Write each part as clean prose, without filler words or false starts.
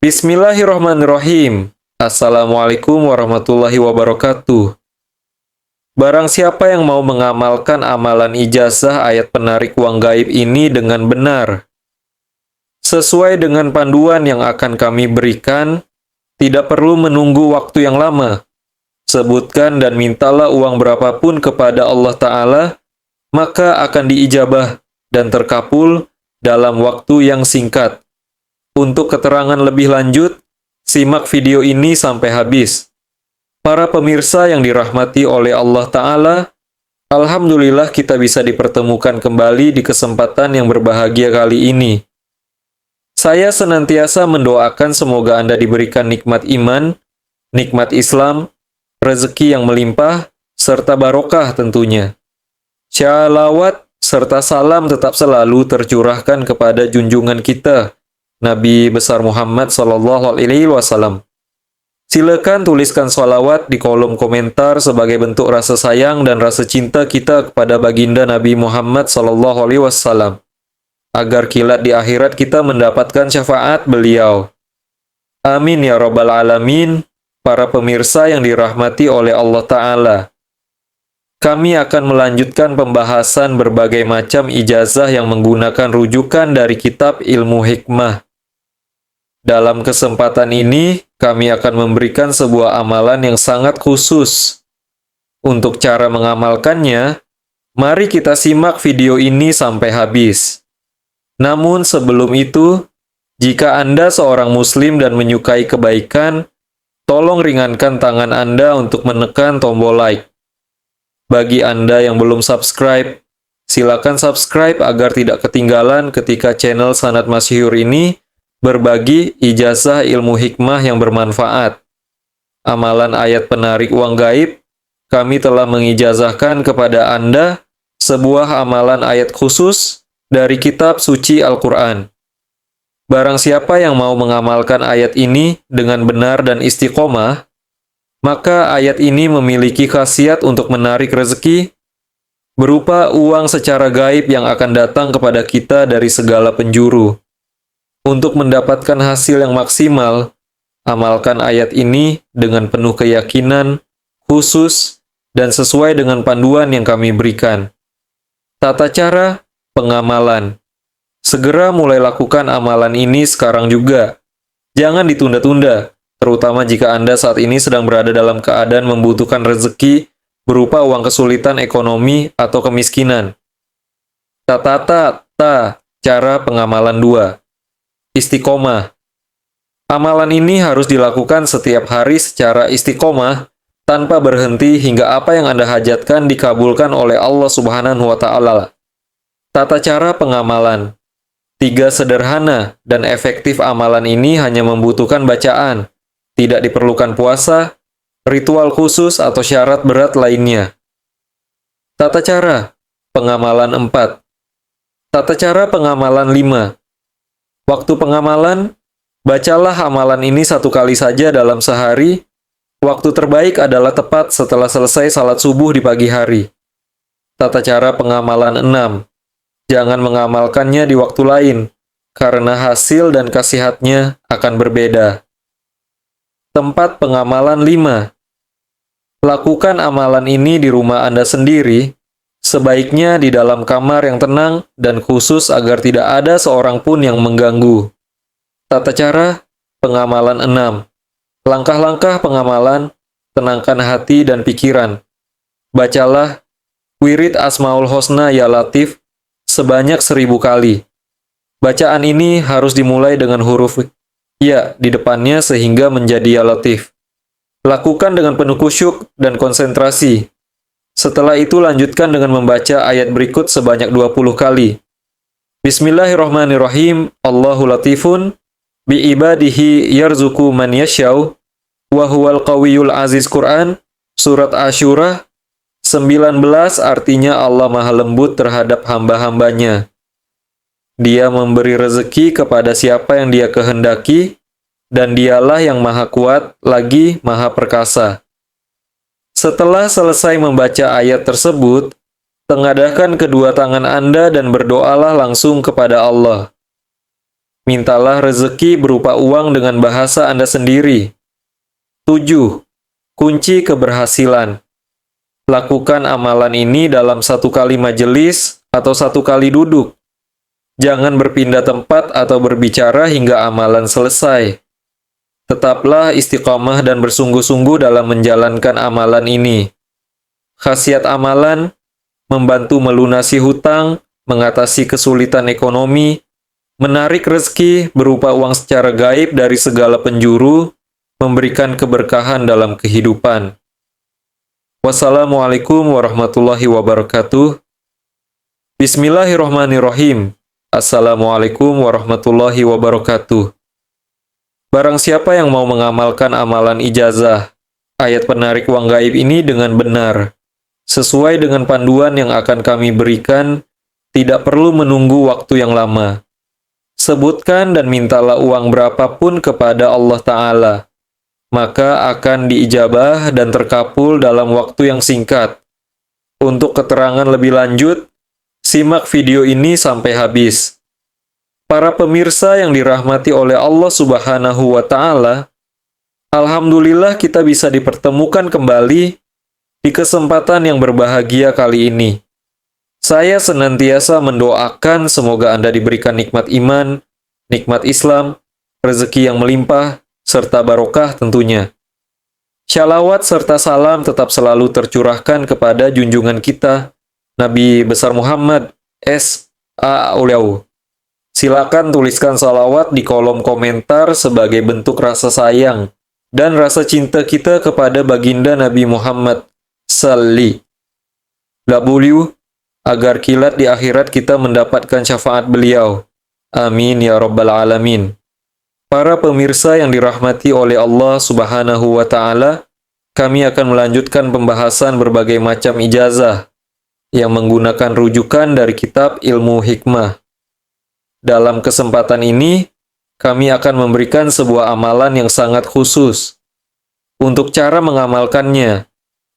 Bismillahirrahmanirrahim. Assalamualaikum warahmatullahi wabarakatuh. Barang siapa yang mau mengamalkan amalan ijazah ayat penarik uang gaib ini dengan benar, sesuai dengan panduan yang akan kami berikan, tidak perlu menunggu waktu yang lama. Sebutkan dan mintalah uang berapapun kepada Allah Ta'ala, maka akan diijabah dan terkabul dalam waktu yang singkat. Untuk keterangan lebih lanjut, simak video ini sampai habis. Para pemirsa yang dirahmati oleh Allah Ta'ala, alhamdulillah kita bisa dipertemukan kembali di kesempatan yang berbahagia kali ini. Saya senantiasa mendoakan semoga Anda diberikan nikmat iman, nikmat Islam, rezeki yang melimpah, serta barokah tentunya. Shalawat serta salam tetap selalu tercurahkan kepada junjungan kita, Nabi besar Muhammad SAW. Silakan tuliskan sholawat di kolom komentar sebagai bentuk rasa sayang dan rasa cinta kita kepada baginda Nabi Muhammad SAW. Agar kilat di akhirat kita mendapatkan syafaat beliau. Amin ya rabbal alamin. Para pemirsa yang dirahmati oleh Allah Ta'ala, kami akan melanjutkan pembahasan berbagai macam ijazah yang menggunakan rujukan dari kitab ilmu hikmah. Dalam kesempatan ini, kami akan memberikan sebuah amalan yang sangat khusus. Untuk cara mengamalkannya, mari kita simak video ini sampai habis. Namun sebelum itu, jika Anda seorang muslim dan menyukai kebaikan, tolong ringankan tangan Anda untuk menekan tombol like. Bagi Anda yang belum subscribe, silakan subscribe agar tidak ketinggalan ketika channel Sanad Masyhur ini berbagi ijazah ilmu hikmah yang bermanfaat. Amalan ayat penarik uang gaib, kami telah mengijazahkan kepada Anda sebuah amalan ayat khusus dari kitab suci Al-Quran. Barang siapa yang mau mengamalkan ayat ini dengan benar dan istiqomah, maka ayat ini memiliki khasiat untuk menarik rezeki berupa uang secara gaib yang akan datang kepada kita dari segala penjuru. Untuk mendapatkan hasil yang maksimal, amalkan ayat ini dengan penuh keyakinan, khusus, dan sesuai dengan panduan yang kami berikan. Tata cara pengamalan. Segera mulai lakukan amalan ini sekarang juga. Jangan ditunda-tunda, terutama jika Anda saat ini sedang berada dalam keadaan membutuhkan rezeki berupa uang kesulitan ekonomi atau kemiskinan. Cara pengamalan 2. Istiqomah. Amalan ini harus dilakukan setiap hari secara istiqomah, tanpa berhenti hingga apa yang Anda hajatkan dikabulkan oleh Allah Subhanahu wa Ta'ala. Tata cara pengamalan. 3 sederhana dan efektif amalan ini hanya membutuhkan bacaan, tidak diperlukan puasa, ritual khusus atau syarat berat lainnya. Tata cara pengamalan 4. Tata cara pengamalan 5. Waktu pengamalan, bacalah amalan ini 1 kali saja dalam sehari. Waktu terbaik adalah tepat setelah selesai salat subuh di pagi hari. Tata cara pengamalan 6. Jangan mengamalkannya di waktu lain, karena hasil dan khasiatnya akan berbeda. Tempat pengamalan 5. Lakukan amalan ini di rumah Anda sendiri, sebaiknya di dalam kamar yang tenang dan khusus agar tidak ada seorang pun yang mengganggu. Tata cara pengamalan 6. Langkah-langkah pengamalan, tenangkan hati dan pikiran. Bacalah wirid Asmaul Husna Ya Latif sebanyak 1000 kali. Bacaan ini harus dimulai dengan huruf ya di depannya sehingga menjadi Ya Latif. Lakukan dengan penuh khusyuk dan konsentrasi. Setelah itu lanjutkan dengan membaca ayat berikut sebanyak 20 kali. Bismillahirrahmanirrahim. Allahu latifun bi ibadihi yarzuqu man yasyau wa huwal qawiyul aziz. Quran surat Asyura 19 artinya Allah Maha lembut terhadap hamba-hambanya. Dia memberi rezeki kepada siapa yang Dia kehendaki, dan Dialah yang Maha Kuat lagi Maha Perkasa. Setelah selesai membaca ayat tersebut, tengadahkan kedua tangan Anda dan berdoalah langsung kepada Allah. Mintalah rezeki berupa uang dengan bahasa Anda sendiri. 7. Kunci keberhasilan. Lakukan amalan ini dalam satu kali majelis atau satu kali duduk. Jangan berpindah tempat atau berbicara hingga amalan selesai. Tetaplah istiqamah dan bersungguh-sungguh dalam menjalankan amalan ini. Khasiat amalan: membantu melunasi hutang, mengatasi kesulitan ekonomi, menarik rezeki berupa uang secara gaib dari segala penjuru, memberikan keberkahan dalam kehidupan. Wassalamualaikum warahmatullahi wabarakatuh. Bismillahirrahmanirrahim. Assalamualaikum warahmatullahi wabarakatuh. Barang siapa yang mau mengamalkan amalan ijazah, ayat penarik uang gaib ini dengan benar, sesuai dengan panduan yang akan kami berikan, tidak perlu menunggu waktu yang lama. Sebutkan dan mintalah uang berapapun kepada Allah Ta'ala, maka akan diijabah dan terkabul dalam waktu yang singkat. Untuk keterangan lebih lanjut, simak video ini sampai habis. Para pemirsa yang dirahmati oleh Allah Subhanahu wa Ta'ala, alhamdulillah kita bisa dipertemukan kembali di kesempatan yang berbahagia kali ini. Saya senantiasa mendoakan semoga Anda diberikan nikmat iman, nikmat Islam, rezeki yang melimpah, serta barokah tentunya. Shalawat serta salam tetap selalu tercurahkan kepada junjungan kita, Nabi besar Muhammad S.A. Silakan tuliskan salawat di kolom komentar sebagai bentuk rasa sayang dan rasa cinta kita kepada baginda Nabi Muhammad Salli. W, agar kilat di akhirat kita mendapatkan syafaat beliau. Amin ya rabbal alamin. Para pemirsa yang dirahmati oleh Allah Subhanahu wa Ta'ala, kami akan melanjutkan pembahasan berbagai macam ijazah yang menggunakan rujukan dari kitab Ilmu Hikmah. Dalam kesempatan ini, kami akan memberikan sebuah amalan yang sangat khusus. Untuk cara mengamalkannya,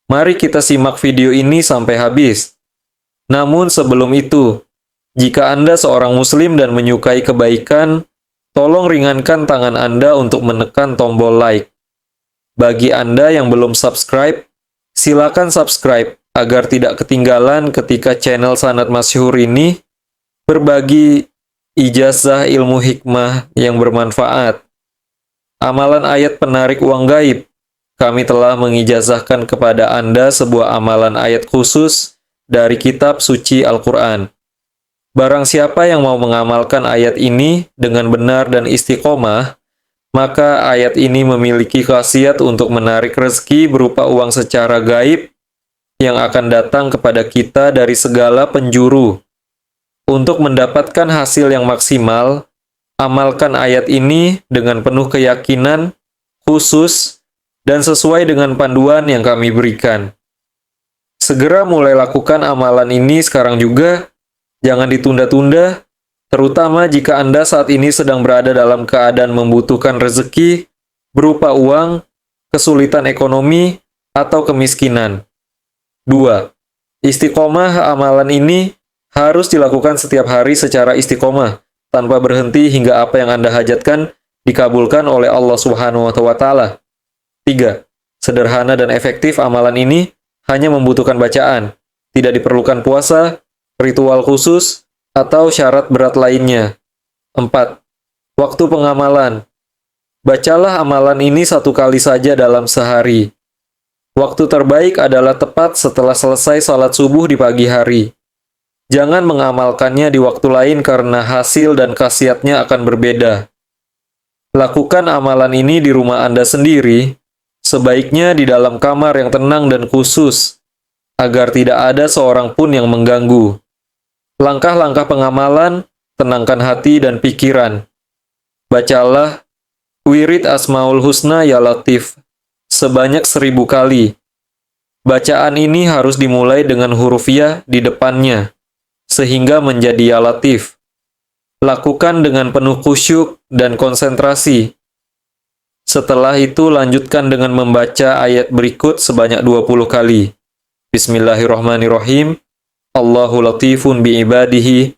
mari kita simak video ini sampai habis. Namun sebelum itu, jika Anda seorang Muslim dan menyukai kebaikan, tolong ringankan tangan Anda untuk menekan tombol like. Bagi Anda yang belum subscribe, silakan subscribe agar tidak ketinggalan ketika channel Sanad Masyhur ini berbagi ijazah ilmu hikmah yang bermanfaat. Amalan ayat penarik uang gaib. Kami telah mengijazahkan kepada Anda sebuah amalan ayat khusus dari kitab suci Al-Quran. Barang siapa yang mau mengamalkan ayat ini dengan benar dan istiqomah, maka ayat ini memiliki khasiat untuk menarik rezeki berupa uang secara gaib yang akan datang kepada kita dari segala penjuru. Untuk mendapatkan hasil yang maksimal, amalkan ayat ini dengan penuh keyakinan, khusus, dan sesuai dengan panduan yang kami berikan. Segera mulai lakukan amalan ini sekarang juga. Jangan ditunda-tunda, terutama jika Anda saat ini sedang berada dalam keadaan membutuhkan rezeki berupa uang, kesulitan ekonomi, atau kemiskinan. 2. Istiqomah amalan ini harus dilakukan setiap hari secara istiqomah, tanpa berhenti hingga apa yang Anda hajatkan dikabulkan oleh Allah Subhanahu wa Ta'ala. 3. Sederhana dan efektif amalan ini hanya membutuhkan bacaan, tidak diperlukan puasa, ritual khusus, atau syarat berat lainnya. 4. Waktu pengamalan. Bacalah amalan ini 1 kali saja dalam sehari. Waktu terbaik adalah tepat setelah selesai salat subuh di pagi hari. Jangan mengamalkannya di waktu lain karena hasil dan khasiatnya akan berbeda. Lakukan amalan ini di rumah Anda sendiri, sebaiknya di dalam kamar yang tenang dan khusus, agar tidak ada seorang pun yang mengganggu. Langkah-langkah pengamalan, tenangkan hati dan pikiran. Bacalah wirid Asmaul Husna Ya Latif sebanyak 1000 kali. Bacaan ini harus dimulai dengan huruf ya di depannya, sehingga menjadi Ya Latif. Lakukan dengan penuh khusyuk dan konsentrasi. Setelah itu lanjutkan dengan membaca ayat berikut sebanyak 20 kali. Bismillahirrahmanirrahim. Allahu latifun bi'ibadihi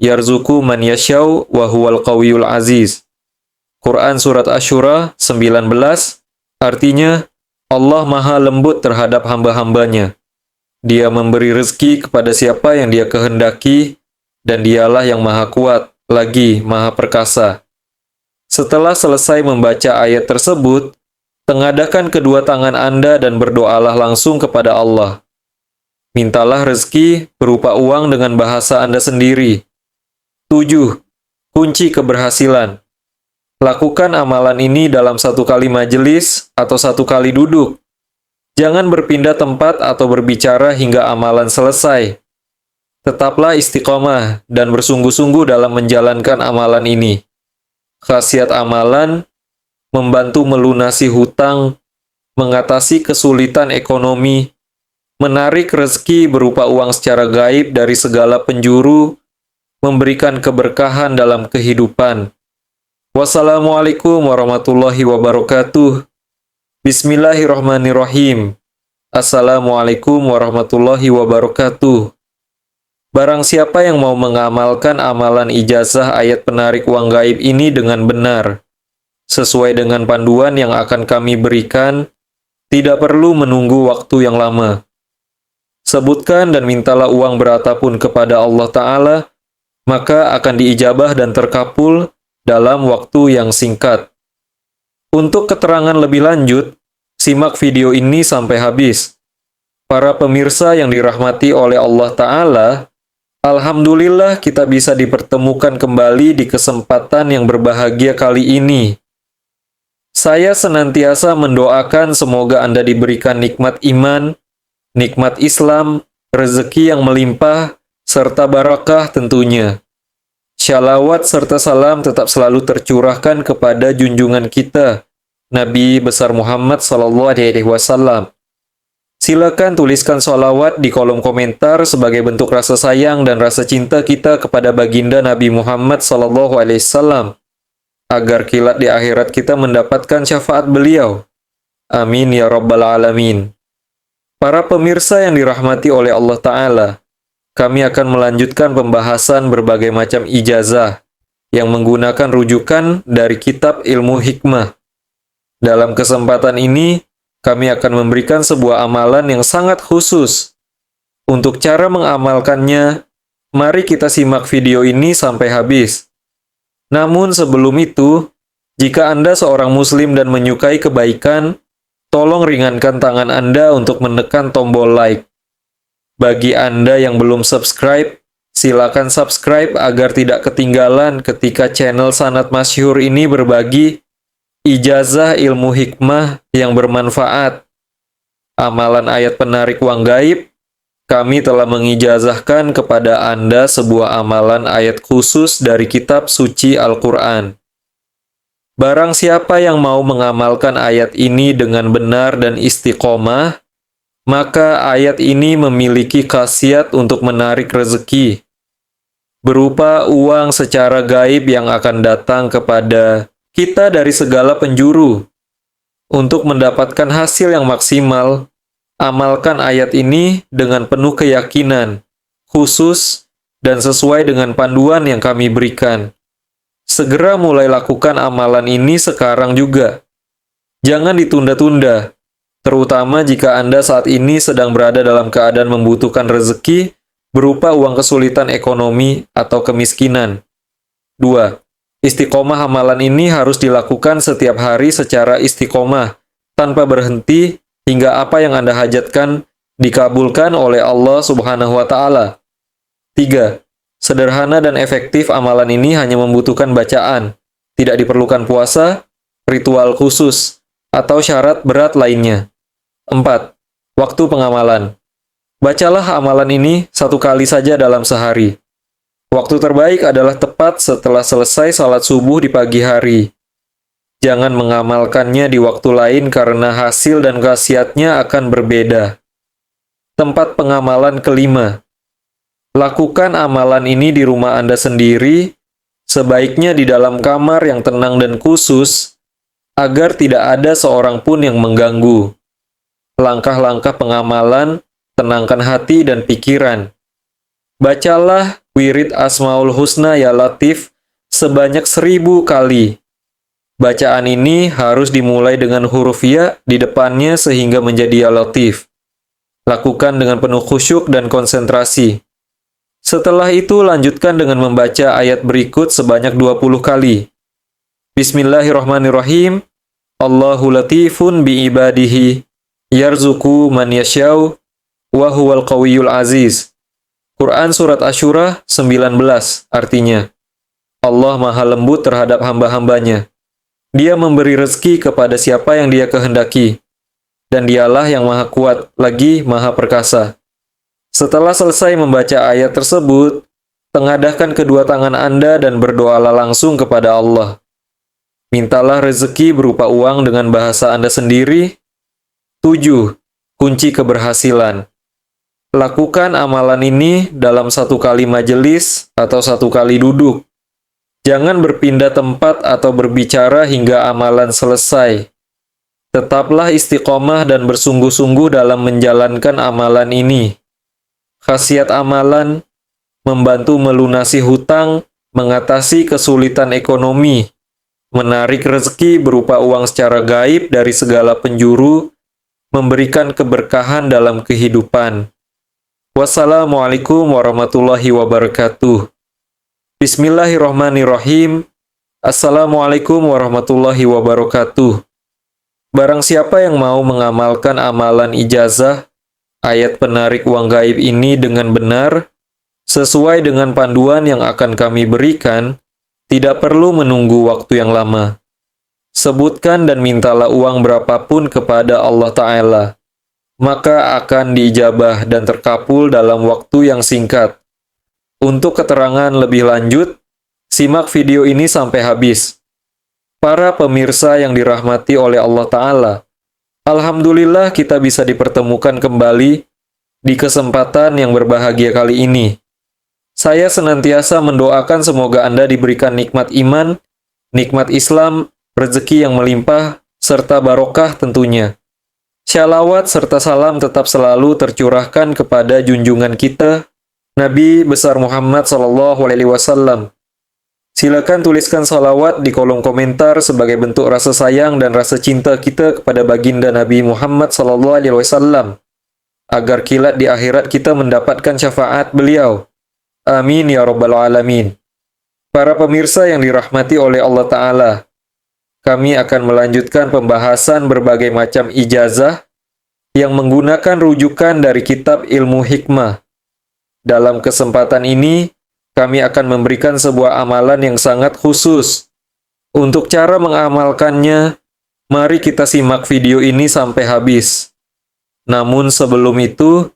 Yarzuqu man yasyau wa huwal qawiyul aziz. Quran Surat Asy-Syura 19, artinya, Allah maha lembut terhadap hamba-hambanya. Dia memberi rezeki kepada siapa yang dia kehendaki, dan dialah yang maha kuat, lagi maha perkasa. Setelah selesai membaca ayat tersebut, tengadahkan kedua tangan Anda dan berdoalah langsung kepada Allah. Mintalah rezeki berupa uang dengan bahasa Anda sendiri. 7. Kunci keberhasilan. Lakukan amalan ini dalam satu kali majelis atau satu kali duduk. Jangan berpindah tempat atau berbicara hingga amalan selesai. Tetaplah istiqomah dan bersungguh-sungguh dalam menjalankan amalan ini. Khasiat amalan, membantu melunasi hutang, mengatasi kesulitan ekonomi, menarik rezeki berupa uang secara gaib dari segala penjuru, memberikan keberkahan dalam kehidupan. Wassalamualaikum warahmatullahi wabarakatuh. Bismillahirrahmanirrahim. Assalamualaikum warahmatullahi wabarakatuh. Barang siapa yang mau mengamalkan amalan ijazah ayat penarik uang gaib ini dengan benar, sesuai dengan panduan yang akan kami berikan, tidak perlu menunggu waktu yang lama. Sebutkan dan mintalah uang berapapun kepada Allah Ta'ala, maka akan diijabah dan terkabul dalam waktu yang singkat. Untuk keterangan lebih lanjut, simak video ini sampai habis. Para pemirsa yang dirahmati oleh Allah Ta'ala, alhamdulillah kita bisa dipertemukan kembali di kesempatan yang berbahagia kali ini. Saya senantiasa mendoakan semoga Anda diberikan nikmat iman, nikmat Islam, rezeki yang melimpah, serta barakah tentunya. Shalawat serta salam tetap selalu tercurahkan kepada junjungan kita, Nabi besar Muhammad SAW. Silakan tuliskan sholawat di kolom komentar sebagai bentuk rasa sayang dan rasa cinta kita kepada baginda Nabi Muhammad SAW, agar kelak di akhirat kita mendapatkan syafaat beliau. Amin ya rabbal alamin. Para pemirsa yang dirahmati oleh Allah Ta'ala, kami akan melanjutkan pembahasan berbagai macam ijazah yang menggunakan rujukan dari kitab ilmu hikmah. Dalam kesempatan ini, kami akan memberikan sebuah amalan yang sangat khusus. Untuk cara mengamalkannya, mari kita simak video ini sampai habis. Namun sebelum itu, jika Anda seorang muslim dan menyukai kebaikan, tolong ringankan tangan Anda untuk menekan tombol like. Bagi Anda yang belum subscribe, silakan subscribe agar tidak ketinggalan ketika channel Sanad Masyhur ini berbagi ijazah ilmu hikmah yang bermanfaat. Amalan ayat penarik uang gaib, kami telah mengijazahkan kepada Anda sebuah amalan ayat khusus dari kitab suci Al-Quran. Barang siapa yang mau mengamalkan ayat ini dengan benar dan istiqomah, maka ayat ini memiliki khasiat untuk menarik rezeki, berupa uang secara gaib yang akan datang kepada kita dari segala penjuru. Untuk mendapatkan hasil yang maksimal, amalkan ayat ini dengan penuh keyakinan, khusus, dan sesuai dengan panduan yang kami berikan. Segera mulai lakukan amalan ini sekarang juga. Jangan ditunda-tunda, terutama jika Anda saat ini sedang berada dalam keadaan membutuhkan rezeki berupa uang kesulitan ekonomi atau kemiskinan. 2. Istiqomah amalan ini harus dilakukan setiap hari secara istiqomah, tanpa berhenti hingga apa yang Anda hajatkan dikabulkan oleh Allah Subhanahu wa Ta'ala. 3. Sederhana dan efektif amalan ini hanya membutuhkan bacaan, tidak diperlukan puasa, ritual khusus, atau syarat berat lainnya. 4. Waktu pengamalan. Bacalah amalan ini satu kali saja dalam sehari. Waktu terbaik adalah tepat setelah selesai salat subuh di pagi hari. Jangan mengamalkannya di waktu lain karena hasil dan khasiatnya akan berbeda. Tempat pengamalan kelima. Lakukan amalan ini di rumah Anda sendiri, sebaiknya di dalam kamar yang tenang dan khusus, agar tidak ada seorang pun yang mengganggu. Langkah-langkah pengamalan, tenangkan hati dan pikiran. Bacalah wirid Asmaul Husna Ya Latif sebanyak 1000 kali. Bacaan ini harus dimulai dengan huruf ya di depannya sehingga menjadi Ya Latif. Lakukan dengan penuh khusyuk dan konsentrasi. Setelah itu lanjutkan dengan membaca ayat berikut sebanyak 20 kali. Bismillahirrahmanirrahim. Allahu latifun bi'ibadihi. Yarzuku man yasyau. Wa huwal qawiyul aziz. Quran Surat Asyura 19 artinya, Allah maha lembut terhadap hamba-hambanya. Dia memberi rezeki kepada siapa yang dia kehendaki. Dan dialah yang maha kuat, lagi maha perkasa. Setelah selesai membaca ayat tersebut, tengadahkan kedua tangan Anda dan berdoalah langsung kepada Allah. Mintalah rezeki berupa uang dengan bahasa Anda sendiri. 7. Kunci keberhasilan. Lakukan amalan ini dalam 1 kali majelis atau 1 kali duduk. Jangan berpindah tempat atau berbicara hingga amalan selesai. Tetaplah istiqomah dan bersungguh-sungguh dalam menjalankan amalan ini. Khasiat amalan, membantu melunasi hutang, mengatasi kesulitan ekonomi, menarik rezeki berupa uang secara gaib dari segala penjuru, memberikan keberkahan dalam kehidupan. Wassalamualaikum warahmatullahi wabarakatuh. Bismillahirrahmanirrahim. Assalamualaikum warahmatullahi wabarakatuh. Barang siapa yang mau mengamalkan amalan ijazah, ayat penarik uang gaib ini dengan benar, sesuai dengan panduan yang akan kami berikan, tidak perlu menunggu waktu yang lama. Sebutkan dan mintalah uang berapapun kepada Allah Ta'ala, maka akan diijabah dan terkabul dalam waktu yang singkat. Untuk keterangan lebih lanjut, simak video ini sampai habis. Para pemirsa yang dirahmati oleh Allah Ta'ala, alhamdulillah kita bisa dipertemukan kembali di kesempatan yang berbahagia kali ini. Saya senantiasa mendoakan semoga Anda diberikan nikmat iman, nikmat Islam, rezeki yang melimpah, serta barokah tentunya. Syalawat serta salam tetap selalu tercurahkan kepada junjungan kita, Nabi besar Muhammad SAW. Silakan tuliskan salawat di kolom komentar sebagai bentuk rasa sayang dan rasa cinta kita kepada baginda Nabi Muhammad SAW, agar kilat di akhirat kita mendapatkan syafaat beliau. Amin ya rabbal alamin. Para pemirsa yang dirahmati oleh Allah Ta'ala, kami akan melanjutkan pembahasan berbagai macam ijazah yang menggunakan rujukan dari kitab ilmu hikmah. Dalam kesempatan ini, kami akan memberikan sebuah amalan yang sangat khusus. Untuk cara mengamalkannya, mari kita simak video ini sampai habis. Namun sebelum itu,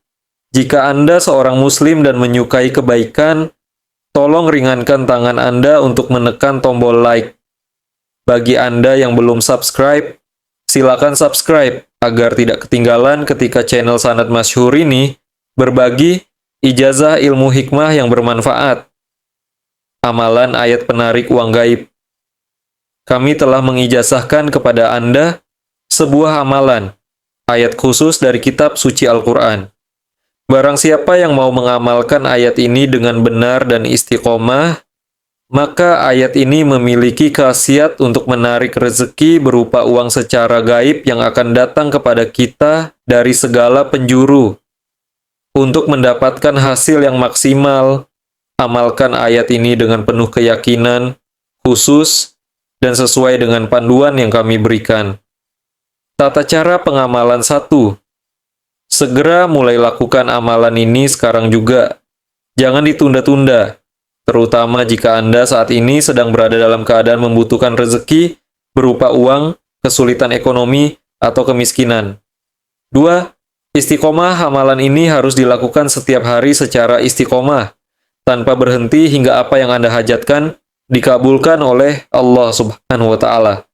jika Anda seorang muslim dan menyukai kebaikan, tolong ringankan tangan Anda untuk menekan tombol like. Bagi Anda yang belum subscribe, silakan subscribe agar tidak ketinggalan ketika channel Sanad Masyhur ini berbagi ijazah ilmu hikmah yang bermanfaat. Amalan ayat penarik uang gaib. Kami telah mengijazahkan kepada Anda sebuah amalan, ayat khusus dari kitab suci Al-Quran. Barang siapa yang mau mengamalkan ayat ini dengan benar dan istiqomah, maka ayat ini memiliki khasiat untuk menarik rezeki berupa uang secara gaib yang akan datang kepada kita dari segala penjuru. Untuk mendapatkan hasil yang maksimal, amalkan ayat ini dengan penuh keyakinan, khusus, dan sesuai dengan panduan yang kami berikan. Tata cara pengamalan 1. Segera mulai lakukan amalan ini sekarang juga. Jangan ditunda-tunda, terutama jika Anda saat ini sedang berada dalam keadaan membutuhkan rezeki berupa uang, kesulitan ekonomi, atau kemiskinan. 2. Istiqomah amalan ini harus dilakukan setiap hari secara istiqomah, tanpa berhenti hingga apa yang Anda hajatkan dikabulkan oleh Allah Subhanahu wa Ta'ala.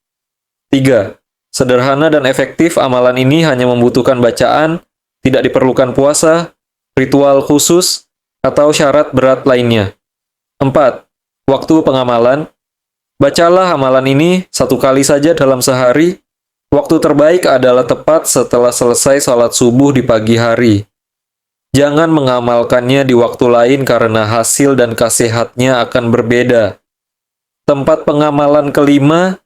3. Sederhana dan efektif, amalan ini hanya membutuhkan bacaan, tidak diperlukan puasa, ritual khusus, atau syarat berat lainnya. 4. Waktu pengamalan. Bacalah amalan ini 1 kali saja dalam sehari. Waktu terbaik adalah tepat setelah selesai salat subuh di pagi hari. Jangan mengamalkannya di waktu lain karena hasil dan khasiatnya akan berbeda. Tempat pengamalan kelima,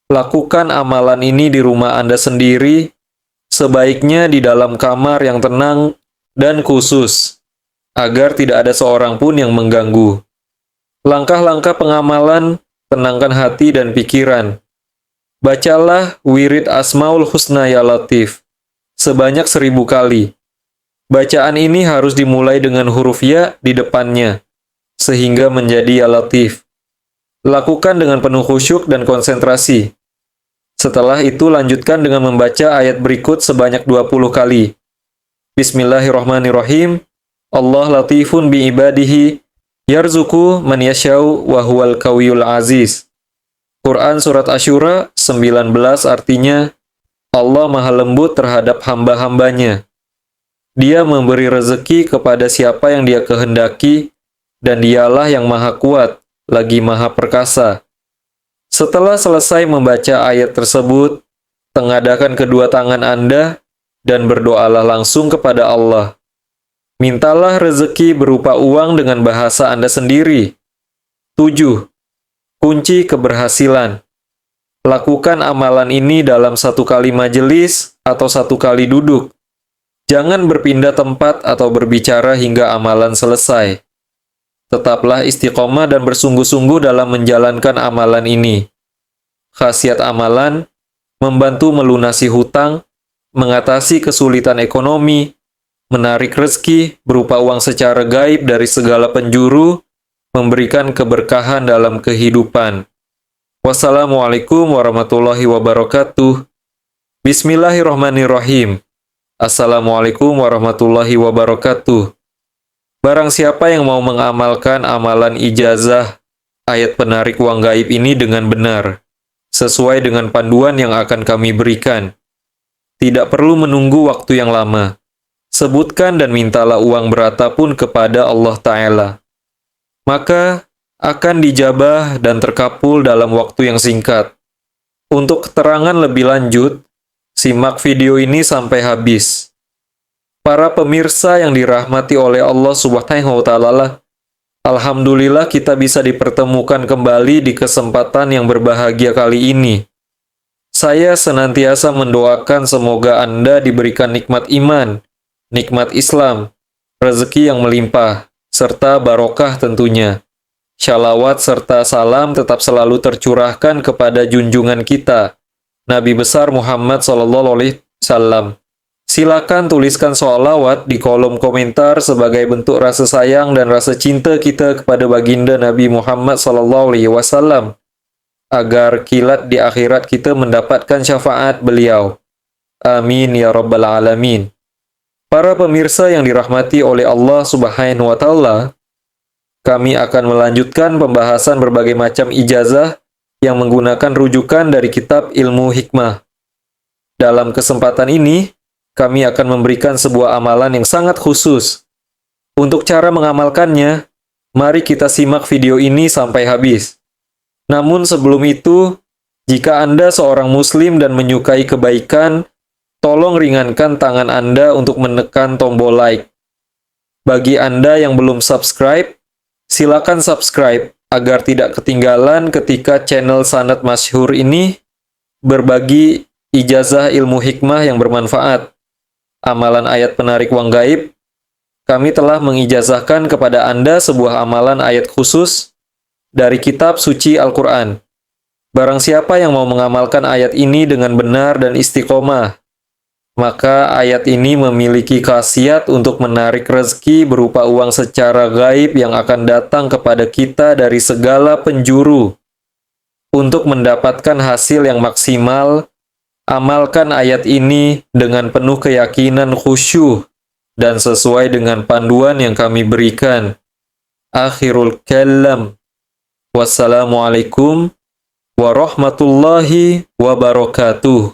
lakukan amalan ini di rumah Anda sendiri, sebaiknya di dalam kamar yang tenang dan khusus, agar tidak ada seorang pun yang mengganggu. Langkah-langkah pengamalan, tenangkan hati dan pikiran. Bacalah wirid Asmaul Husna Ya Latif sebanyak 1000 kali. Bacaan ini harus dimulai dengan huruf ya di depannya, sehingga menjadi Ya Latif. Lakukan dengan penuh khusyuk dan konsentrasi. Setelah itu lanjutkan dengan membaca ayat berikut sebanyak 20 kali. Bismillahirrahmanirrahim. Allah latifun bi ibadihi yarzuku man yasyau wa huwal qawiyul aziz. Quran Surat Asyura 19 artinya, Allah maha lembut terhadap hamba-hambanya. Dia memberi rezeki kepada siapa yang dia kehendaki, dan dialah yang maha kuat, lagi maha perkasa. Setelah selesai membaca ayat tersebut, tengadakan kedua tangan Anda, dan berdoalah langsung kepada Allah. Mintalah rezeki berupa uang dengan bahasa Anda sendiri. 7. Kunci keberhasilan. Lakukan amalan ini dalam 1 kali majelis atau 1 kali duduk. Jangan berpindah tempat atau berbicara hingga amalan selesai. Tetaplah istiqomah dan bersungguh-sungguh dalam menjalankan amalan ini. Khasiat amalan, membantu melunasi hutang, mengatasi kesulitan ekonomi, menarik rezeki berupa uang secara gaib dari segala penjuru, memberikan keberkahan dalam kehidupan. Wassalamualaikum warahmatullahi wabarakatuh. Bismillahirrahmanirrahim. Assalamualaikum warahmatullahi wabarakatuh. Barang siapa yang mau mengamalkan amalan ijazah ayat penarik uang gaib ini dengan benar, sesuai dengan panduan yang akan kami berikan, tidak perlu menunggu waktu yang lama. Sebutkan dan mintalah uang berapapun kepada Allah Ta'ala. Maka akan dijabah dan terkabul dalam waktu yang singkat. Untuk keterangan lebih lanjut, simak video ini sampai habis. Para pemirsa yang dirahmati oleh Allah Subhanahu wa Ta'ala, alhamdulillah kita bisa dipertemukan kembali di kesempatan yang berbahagia kali ini. Saya senantiasa mendoakan semoga Anda diberikan nikmat iman, nikmat Islam, rezeki yang melimpah, serta barokah tentunya. Shalawat serta salam tetap selalu tercurahkan kepada junjungan kita, Nabi besar Muhammad SAW. Silakan tuliskan sholawat di kolom komentar sebagai bentuk rasa sayang dan rasa cinta kita kepada baginda Nabi Muhammad SAW, agar kilat di akhirat kita mendapatkan syafaat beliau. Amin ya rabbal alamin. Para pemirsa yang dirahmati oleh Allah Subhanahu wa Ta'ala, kami akan melanjutkan pembahasan berbagai macam ijazah yang menggunakan rujukan dari kitab Ilmu Hikmah. Dalam kesempatan ini, kami akan memberikan sebuah amalan yang sangat khusus. Untuk cara mengamalkannya, mari kita simak video ini sampai habis. Namun sebelum itu, jika Anda seorang Muslim dan menyukai kebaikan, tolong ringankan tangan Anda untuk menekan tombol like. Bagi Anda yang belum subscribe, silakan subscribe agar tidak ketinggalan ketika channel Sanad Masyhur ini berbagi ijazah ilmu hikmah yang bermanfaat. Amalan ayat penarik uang gaib, kami telah mengijazahkan kepada Anda sebuah amalan ayat khusus dari kitab suci Al-Quran. Barang siapa yang mau mengamalkan ayat ini dengan benar dan istiqomah, maka ayat ini memiliki khasiat untuk menarik rezeki berupa uang secara gaib yang akan datang kepada kita dari segala penjuru. Untuk mendapatkan hasil yang maksimal, amalkan ayat ini dengan penuh keyakinan khusyuk dan sesuai dengan panduan yang kami berikan. Akhirul kalam. Wassalamualaikum warahmatullahi wabarakatuh.